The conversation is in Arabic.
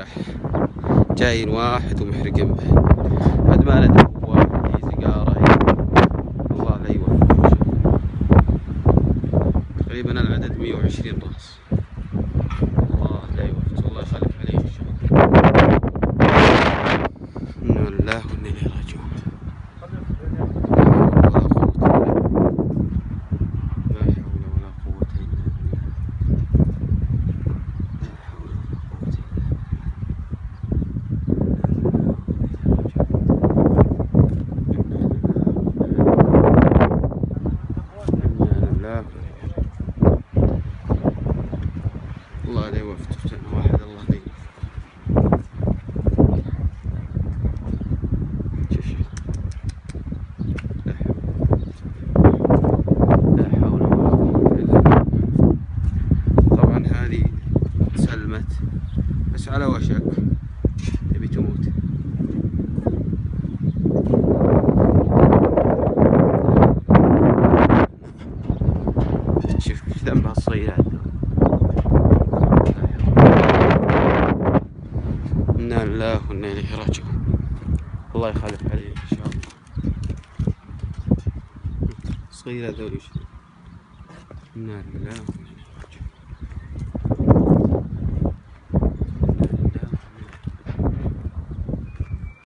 الرياح، جاين واحد ومحرقين به بعد ما ندري واحد هي سيجارة هي. الله لا يوفق. تقريبا العدد 120 راس. الله لا يوفق، الله يخلف عليه ان شاء الله. إنا لله وإنا إليه راجعون. الله لا يوفق، واحد الله لا يوفق. لا حول ولا قوة إلا بالله. طبعا هذه سلمت بس على وشك تبي تموت. شوف ايش ذنبها الصغيرات. إنا لله وإنا إليه راجعون. الله يخلف عليه إن شاء الله. صغيرة ذولي. إنا لله.